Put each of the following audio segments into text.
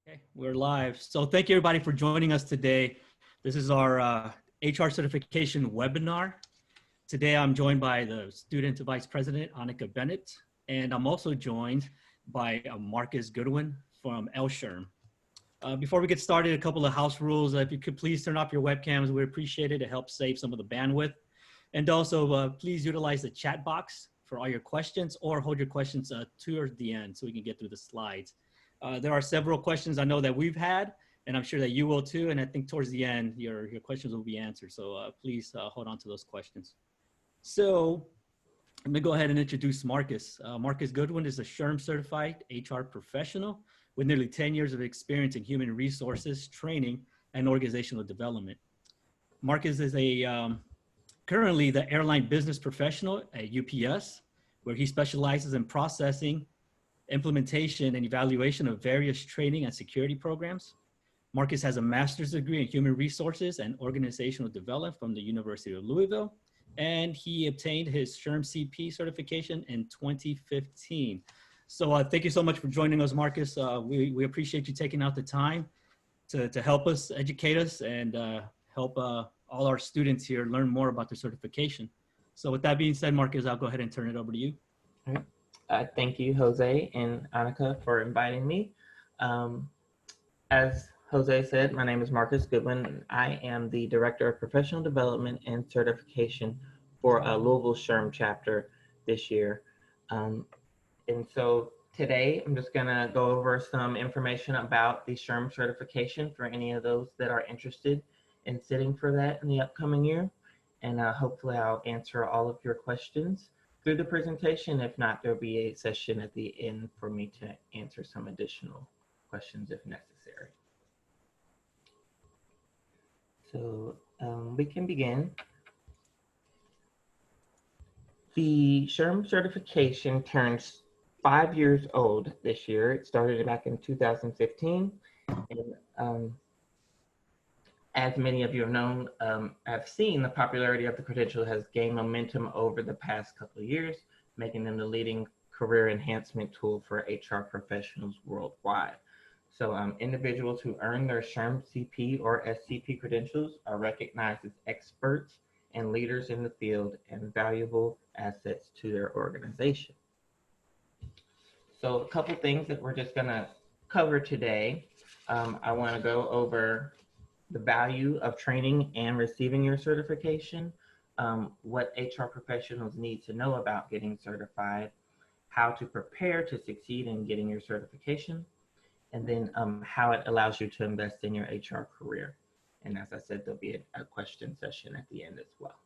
Okay, we're live. So thank you everybody for joining us today. This is our HR certification webinar. Today I'm joined by the Student Vice President, Annika Bennett, and I'm also joined by Marcus Goodwin from SHRM. Before we get started, a couple of house rules. If you could please turn off your webcams, we appreciate it. It helps save some of the bandwidth. And also please utilize the chat box for all your questions, or hold your questions towards the end so we can get through the slides. There are several questions I know that we've had, and I'm sure that you will too. And I think towards the end, your questions will be answered. So please hold on to those questions. So let me go ahead and introduce Marcus. Marcus Goodwin is a SHRM certified HR professional with nearly 10 years of experience in human resources, training, and organizational development. Marcus is currently the airline business professional at UPS, where he specializes in processing, implementation, and evaluation of various training and security programs. Marcus has a master's degree in human resources and organizational development from the University of Louisville, and he obtained his SHRM-CP certification in 2015. So thank you so much for joining us, Marcus. We appreciate you taking out the time to help us, educate us, and help all our students here learn more about their certification. So with that being said, Marcus, I'll go ahead and turn it over to you. All right. Thank you, Jose and Annika, for inviting me. As Jose said, my name is Marcus Goodwin, and I am the Director of Professional Development and Certification for Louisville SHRM chapter this year. And so today, I'm just gonna go over some information about the SHRM certification for any of those that are interested in sitting for that in the upcoming year. And hopefully I'll answer all of your questions through the presentation. If not, there'll be a session at the end for me to answer some additional questions if necessary. So we can begin. The SHRM certification turns 5 years old this year. It started back in 2015. And as many of you have known, have seen, the popularity of the credential has gained momentum over the past couple of years, making them the leading career enhancement tool for HR professionals worldwide. So individuals who earn their SHRM-CP or SCP credentials are recognized as experts and leaders in the field and valuable assets to their organization. So a couple things that we're just gonna cover today. I wanna go over the value of training and receiving your certification, what HR professionals need to know about getting certified, how to prepare to succeed in getting your certification, and then how it allows you to invest in your HR career. And as I said, there'll be a question session at the end as well.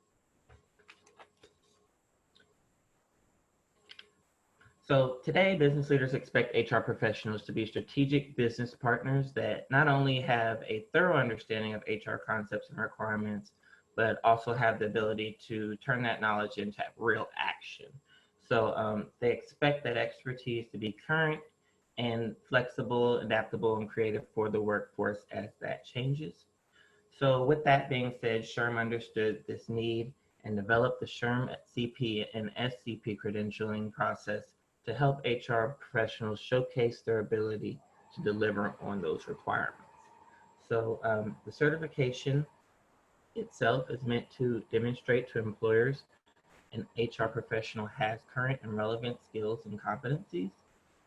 So today, business leaders expect HR professionals to be strategic business partners that not only have a thorough understanding of HR concepts and requirements, but also have the ability to turn that knowledge into real action. So they expect that expertise to be current and flexible, adaptable, and creative for the workforce as that changes. So with that being said, SHRM understood this need and developed the SHRM-CP and SCP credentialing process to help HR professionals showcase their ability to deliver on those requirements. So the certification itself is meant to demonstrate to employers an HR professional has current and relevant skills and competencies.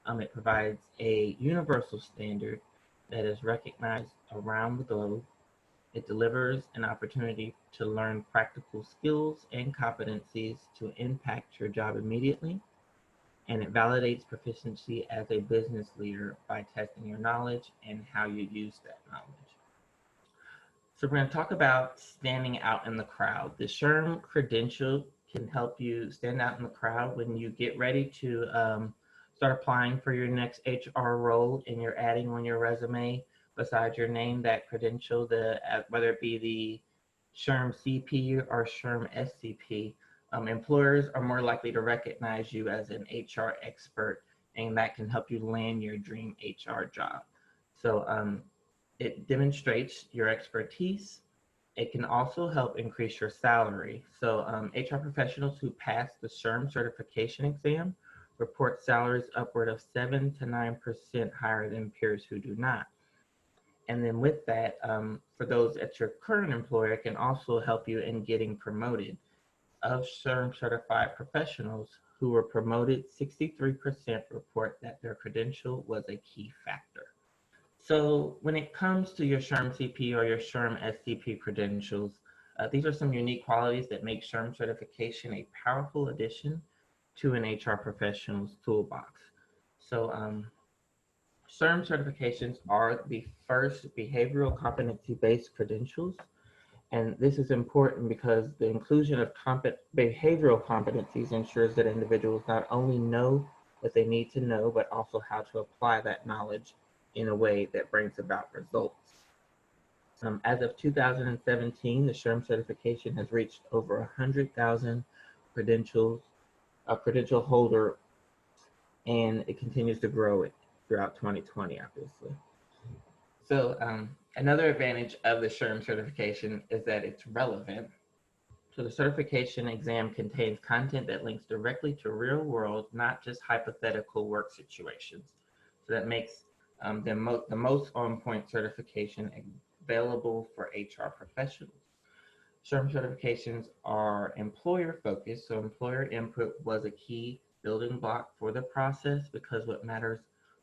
It provides a universal standard that is recognized around the globe. It delivers an opportunity to learn practical skills and competencies to impact your job immediately. And it validates proficiency as a business leader by testing your knowledge and how you use that knowledge. So we're going to talk about standing out in the crowd. The SHRM credential can help you stand out in the crowd when you get ready to start applying for your next HR role, and you're adding on your resume besides your name, that credential, whether it be the SHRM-CP or SHRM-SCP. Employers are more likely to recognize you as an HR expert, and that can help you land your dream HR job. So it demonstrates your expertise. It can also help increase your salary. So HR professionals who pass the SHRM certification exam report salaries upward of 7 to 9% higher than peers who do not. And then with that, for those at your current employer, it can also help you in getting promoted. Of SHRM certified professionals who were promoted, 63% report that their credential was a key factor. So when it comes to your SHRM-CP or your SHRM-SCP credentials, these are some unique qualities that make SHRM certification a powerful addition to an HR professional's toolbox. So SHRM certifications are the first behavioral competency-based credentials. And this is important because the inclusion of behavioral competencies ensures that individuals not only know what they need to know, but also how to apply that knowledge in a way that brings about results. As of 2017, the SHRM certification has reached over 100,000 credential holder, and it continues to grow it throughout 2020, obviously. So another advantage of the SHRM certification is that it's relevant. So the certification exam contains content that links directly to real world, not just hypothetical work situations. So that makes the most on-point certification available for HR professionals. SHRM certifications are employer focused, so employer input was a key building block for the process, because what matters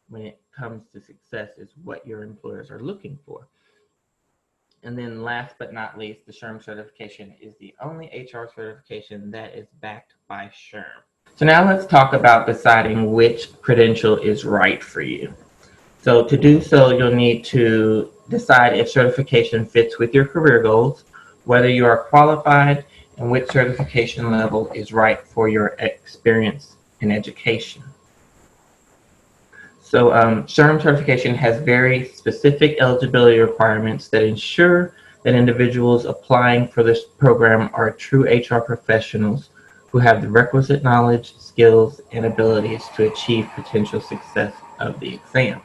when it comes to success is what your employers are looking for. And then last but not least, the SHRM certification is the only HR certification that is backed by SHRM. So now let's talk about deciding which credential is right for you. So to do so, you'll need to decide if certification fits with your career goals, whether you are qualified, and which certification level is right for your experience in education. So SHRM certification has very specific eligibility requirements that ensure that individuals applying for this program are true HR professionals who have the requisite knowledge, skills, and abilities to achieve potential success of the exam.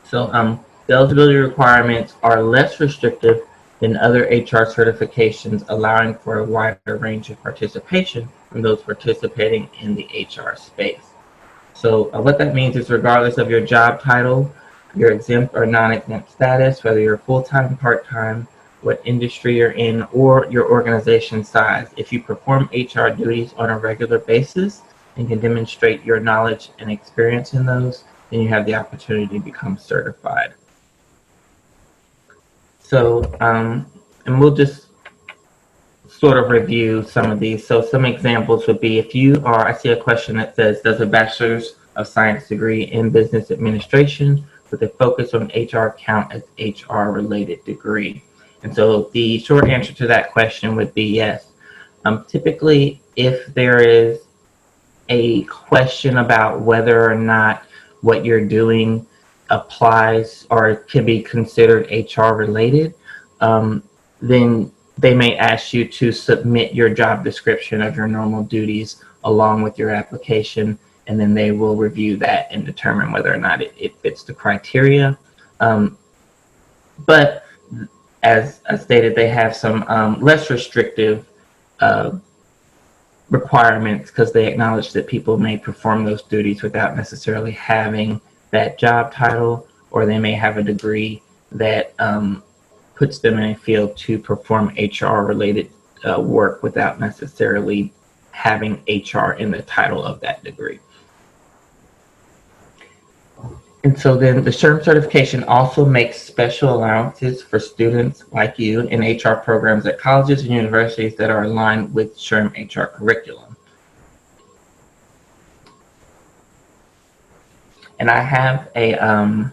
So the eligibility requirements are less restrictive than other HR certifications, allowing for a wider range of participation from those participating in the HR space. So what that means is, regardless of your job title, your exempt or non-exempt status, whether you're full-time, part-time, what industry you're in, or your organization size, if you perform HR duties on a regular basis and can demonstrate your knowledge and experience in those, then you have the opportunity to become certified. So, and we'll just sort of review some of these. So some examples would be, if you are, I see a question that says, does a bachelor's of science degree in business administration with a focus on HR count as HR related degree? And so the short answer to that question would be yes. Typically, if there is a question about whether or not what you're doing applies or can be considered HR related, then they may ask you to submit your job description of your normal duties along with your application, and then they will review that and determine whether or not it fits the criteria. But as I stated, they have some less restrictive requirements, because they acknowledge that people may perform those duties without necessarily having that job title, or they may have a degree that puts them in a field to perform HR related work without necessarily having HR in the title of that degree. And so then the SHRM certification also makes special allowances for students like you in HR programs at colleges and universities that are aligned with SHRM HR curriculum. And I have a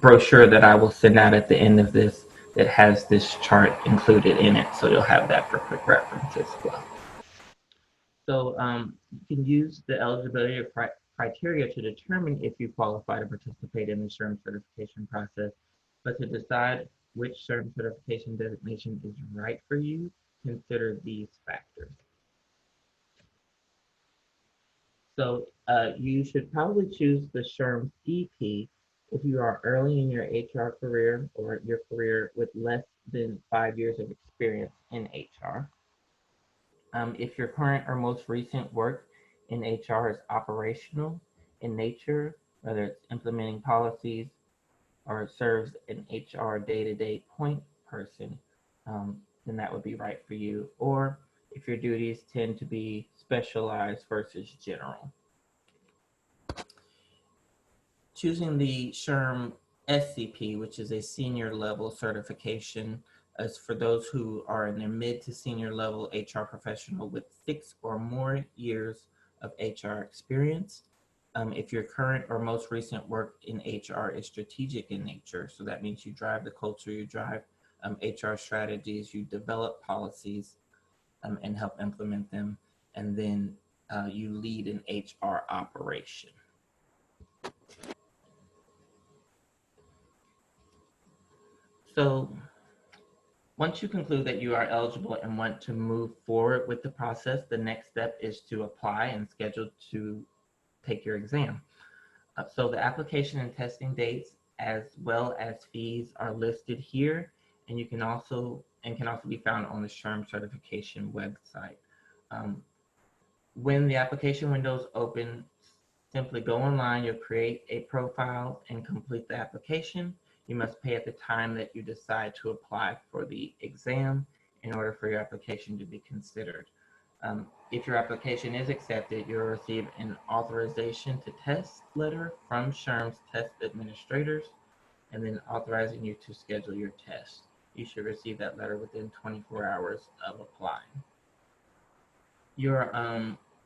brochure that I will send out at the end of this that has this chart included in it, so you'll have that for quick reference as well. So you can use the eligibility criteria to determine if you qualify to participate in the SHRM certification process, but to decide which SHRM certification designation is right for you, consider these factors. So you should probably choose the SHRM-CP if you are early in your HR career, or your career with less than 5 years of experience in HR. If your current or most recent work in HR is operational in nature, whether it's implementing policies, or serves an HR day-to-day point person, then that would be right for you. Or if your duties tend to be specialized versus general. Choosing the SHRM-SCP, which is a senior level certification, is for those who are in their mid to senior level HR professional with 6 or more years of HR experience. If your current or most recent work in HR is strategic in nature, so that means you drive the culture, you drive HR strategies, you develop policies and help implement them, and then you lead an HR operation. So once you conclude that you are eligible and want to move forward with the process, the next step is to apply and schedule to take your exam. So the application and testing dates as well as fees are listed here, and can also be found on the SHRM certification website. When the application windows open, simply go online, you'll create a profile and complete the application. You must pay at the time that you decide to apply for the exam in order for your application to be considered. If your application is accepted, you'll receive an authorization to test letter from SHRM's test administrators, and then authorizing you to schedule your test. You should receive that letter within 24 hours of applying. Your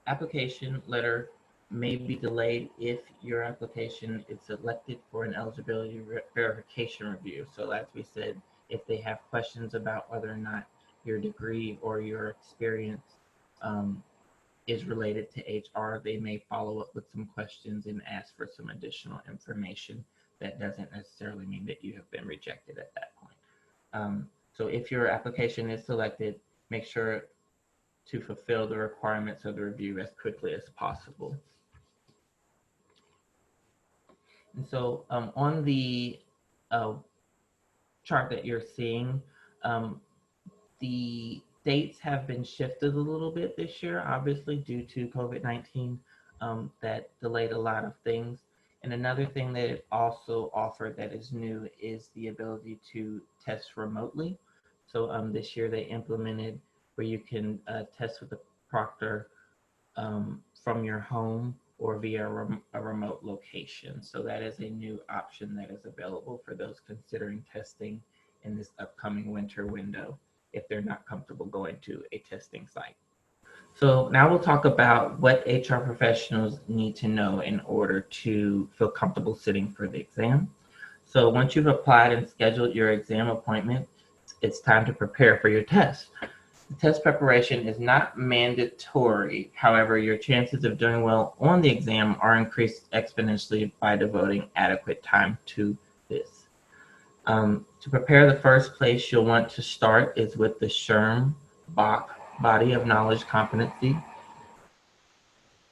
application letter may be delayed if your application is selected for an eligibility verification review. So as we said, if they have questions about whether or not your degree or your experience is related to HR, they may follow up with some questions and ask for some additional information. That doesn't necessarily mean that you have been rejected at that point. So if your application is selected, make sure to fulfill the requirements of the review as quickly as possible. And so on the chart that you're seeing, the dates have been shifted a little bit this year, obviously due to COVID-19 that delayed a lot of things. And another thing that it also offered that is new is the ability to test remotely. So this year they implemented where you can test with a proctor from your home or via a remote location. So that is a new option that is available for those considering testing in this upcoming winter window if they're not comfortable going to a testing site. So now we'll talk about what HR professionals need to know in order to feel comfortable sitting for the exam. So once you've applied and scheduled your exam appointment, it's time to prepare for your test. The test preparation is not mandatory. However, your chances of doing well on the exam are increased exponentially by devoting adequate time to this. To prepare, the first place you'll want to start is with the SHRM Body of Knowledge Competency.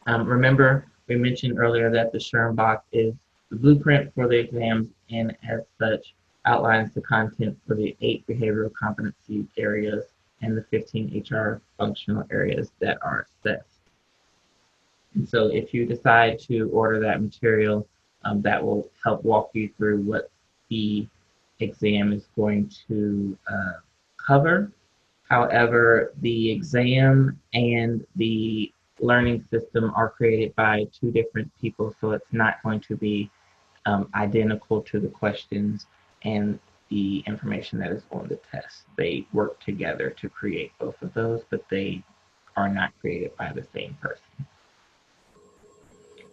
Remember, we mentioned earlier that the SHRM is the blueprint for the exams, and as such, outlines the content for the 8 behavioral competency areas and the 15 HR functional areas that are assessed. And so if you decide to order that material, that will help walk you through what the exam is going to cover. However, the exam and the learning system are created by 2 different people, so it's not going to be identical to the questions and the information that is on the test. They work together to create both of those, but they are not created by the same person.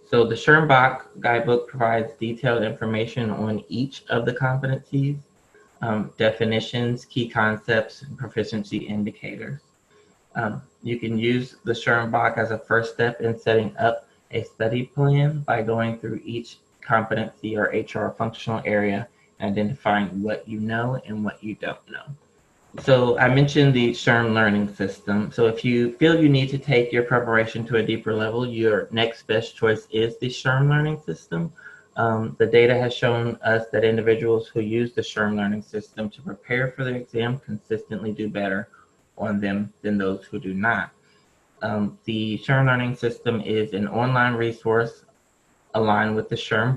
So the SHRM guidebook provides detailed information on each of the competencies, definitions, key concepts, and proficiency indicators. You can use the SHRM as a first step in setting up a study plan by going through each competency or HR functional area and identifying what you know and what you don't know. So I mentioned the SHRM learning system. So if you feel you need to take your preparation to a deeper level, your next best choice is the SHRM learning system. The data has shown us that individuals who use the SHRM learning system to prepare for their exam consistently do better on them than those who do not. The SHRM learning system is an online resource aligned with the SHRM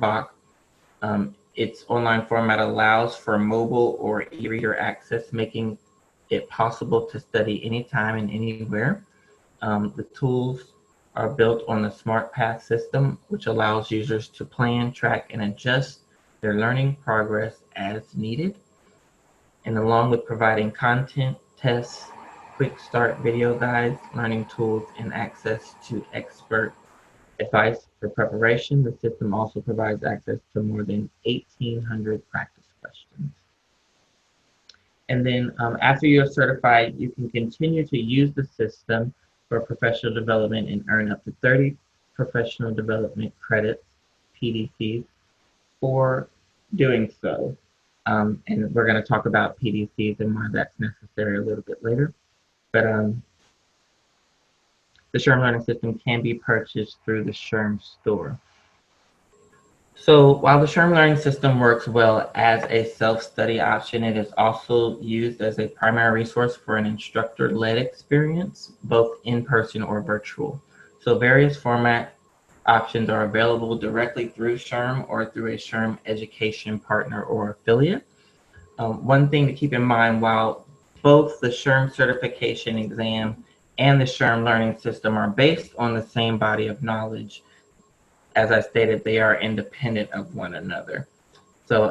its online format allows for mobile or e-reader access, making it possible to study anytime and anywhere. The tools are built on the SmartPath system, which allows users to plan, track, and adjust their learning progress as needed. And along with providing content, tests, quick start video guides, learning tools, and access to expert advice for preparation, the system also provides access to more than 1,800 practice questions. And then after you're certified, you can continue to use the system for professional development and earn up to 30 professional development credits, PDCs, for doing so. And we're going to talk about PDCs and why that's necessary a little bit later. But the SHRM learning system can be purchased through the SHRM store. So while the SHRM learning system works well as a self-study option, it is also used as a primary resource for an instructor-led experience, both in person or virtual. So various format options are available directly through SHRM or through a SHRM education partner or affiliate. One thing to keep in mind, while both the SHRM certification exam and the SHRM learning system are based on the same body of knowledge, as I stated, they are independent of one another. So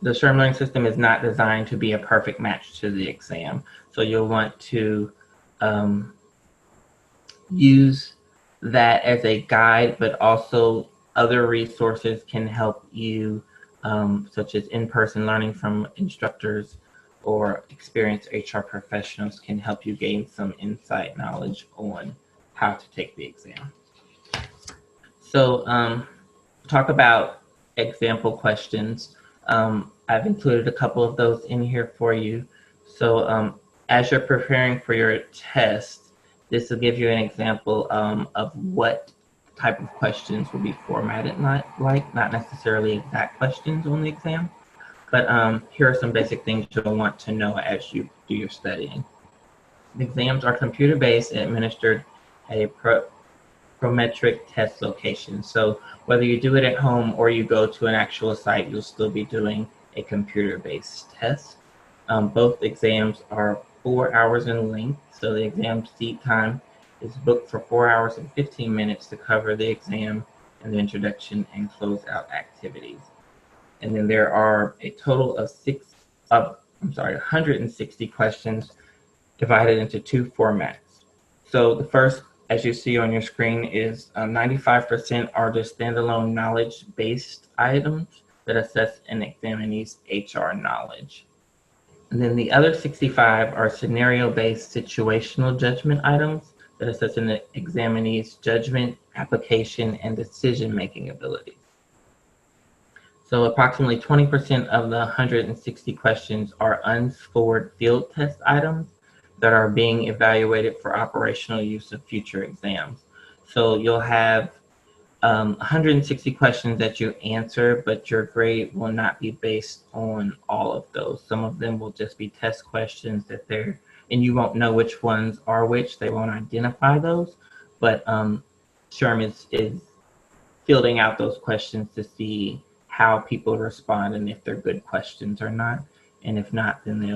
the SHRM learning system is not designed to be a perfect match to the exam. So you'll want to use that as a guide, but also other resources can help you, such as in-person learning from instructors or experienced HR professionals can help you gain some insight knowledge on how to take the exam. So talk about example questions. I've included a couple of those in here for you. So as you're preparing for your test, this will give you an example of what type of questions will be formatted not necessarily exact questions on the exam, but here are some basic things you'll want to know as you do your studying. The exams are computer-based and administered at a prometric test location. So whether you do it at home or you go to an actual site, you'll still be doing a computer-based test. Both exams are 4 hours in length, so the exam seat time is booked for 4 hours and 15 minutes to cover the exam and the introduction and closeout activities. And then there are a total of 160 questions divided into 2 formats. So the first, as you see on your screen, is 95% are the standalone knowledge-based items that assess an examinee's HR knowledge. And then the other 65 are scenario-based situational judgment items that assess an examinee's judgment, application, and decision-making abilities. So approximately 20% of the 160 questions are unscored field test items that are being evaluated for operational use of future exams. So you'll have 160 questions that you answer, but your grade will not be based on all of those. Some of them will just be test questions that and you won't know which ones are which. They won't identify those, but SHRM is fielding out those questions to see how people respond and if they're good questions or not. And if not, then they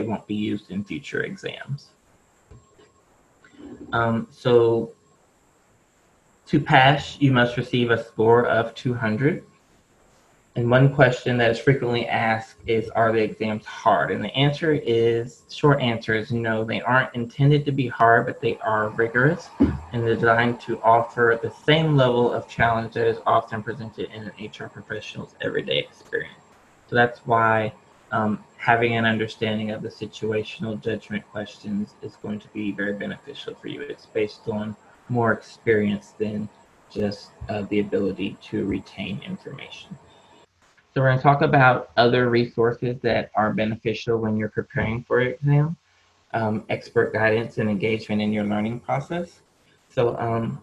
won't be used in future exams. So to pass, you must receive a score of 200. And one question that is frequently asked is, are the exams hard? And the short answer is no, they aren't intended to be hard, but they are rigorous and designed to offer the same level of challenge that is often presented in an HR professional's everyday experience. So that's why having an understanding of the situational judgment questions is going to be very beneficial for you. It's based on more experience than just the ability to retain information. So we're going to talk about other resources that are beneficial when you're preparing for an exam, expert guidance and engagement in your learning process. So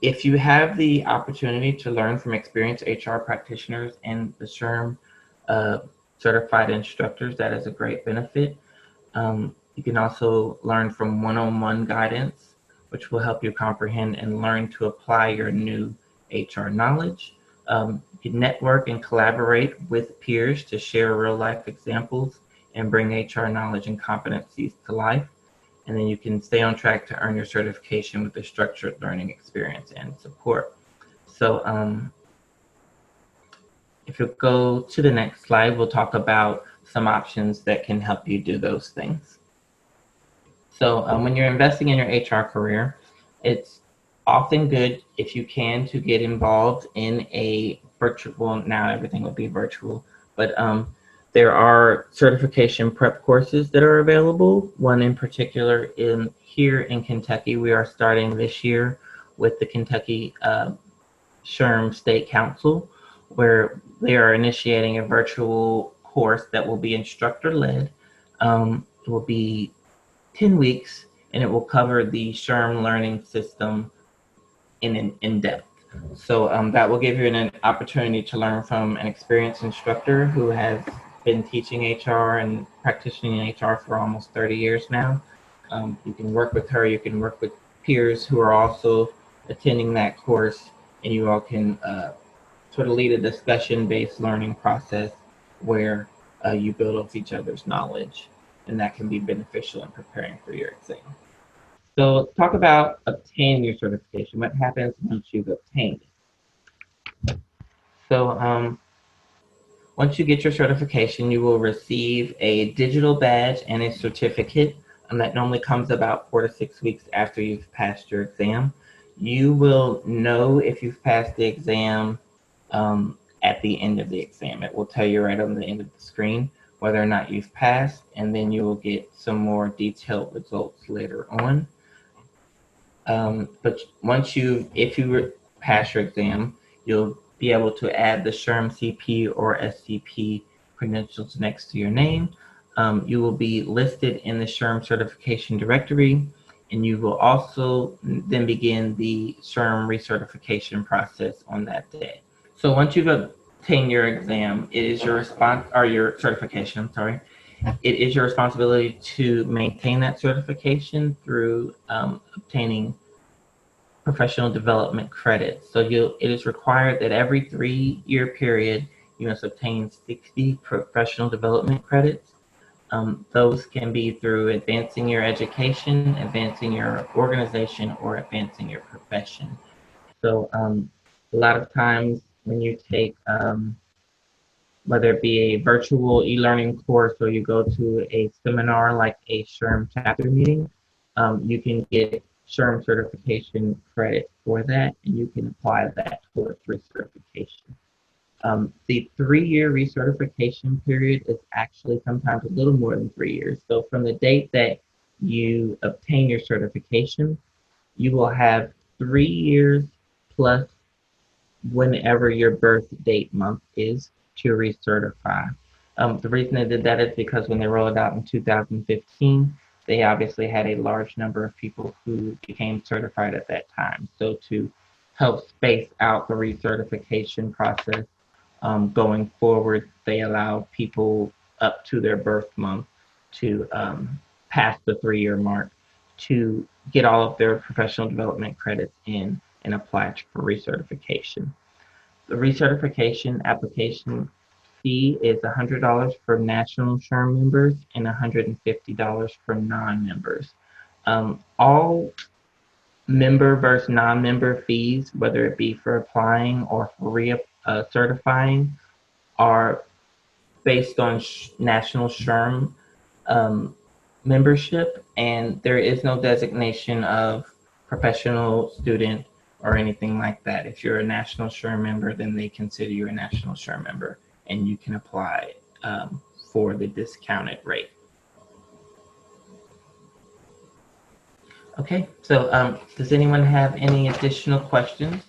if you have the opportunity to learn from experienced HR practitioners and the SHRM certified instructors, that is a great benefit. You can also learn from one-on-one guidance, which will help you comprehend and learn to apply your new HR knowledge. You can network and collaborate with peers to share real-life examples and bring HR knowledge and competencies to life. And then you can stay on track to earn your certification with a structured learning experience and support. So if you go to the next slide, we'll talk about some options that can help you do those things. So when you're investing in your HR career, it's often good if you can to get involved in a virtual, now everything will be virtual, but there are certification prep courses that are available. One in particular here in Kentucky, we are starting this year with the Kentucky SHRM State Council, where they are initiating a virtual course that will be instructor-led. It will be 10 weeks, and it will cover the SHRM learning system in depth. So that will give you an opportunity to learn from an experienced instructor who has been teaching HR and practicing in HR for almost 30 years now. You can work with her, you can work with peers who are also attending that course, and you all can sort of lead a discussion-based learning process where you build off each other's knowledge, and that can be beneficial in preparing for your exam. So let's talk about obtaining your certification. What happens once you've obtained it? So once you get your certification, you will receive a digital badge and a certificate, and that normally comes about 4 to 6 weeks after you've passed your exam. You will know if you've passed the exam at the end of the exam. It will tell you right on the end of the screen whether or not you've passed, and then you will get some more detailed results later on. But once if you pass your exam, you'll be able to add the SHRM-CP or SCP credentials next to your name. You will be listed in the SHRM certification directory, and you will also then begin the SHRM recertification process on that day. So once you've obtained your exam, it is your certification, I'm sorry. It is your responsibility to maintain that certification through obtaining professional development credits. So it is required that every 3-year period, you must obtain 60 professional development credits. Those can be through advancing your education, advancing your organization, or advancing your profession. So a lot of times when you take whether it be a virtual e-learning course or you go to a seminar like a SHRM chapter meeting, you can get SHRM certification credit for that, and you can apply that towards recertification. The 3-year recertification period is actually sometimes a little more than 3 years. So from the date that you obtain your certification, you will have 3 years plus whenever your birth date month is to recertify. The reason they did that is because when they rolled it out in 2015, they obviously had a large number of people who became certified at that time. So to help space out the recertification process going forward, they allow people up to their birth month to pass the 3-year mark to get all of their professional development credits in and apply for recertification. The recertification application fee is $100 for national SHRM members and $150 for non-members. All member versus non-member fees, whether it be for applying or for certifying, are based on national SHRM membership, and there is no designation of professional student or anything like that. If you're a national SHRM member, then they consider you a national SHRM member, and you can apply for the discounted rate. Okay, so does anyone have any additional questions?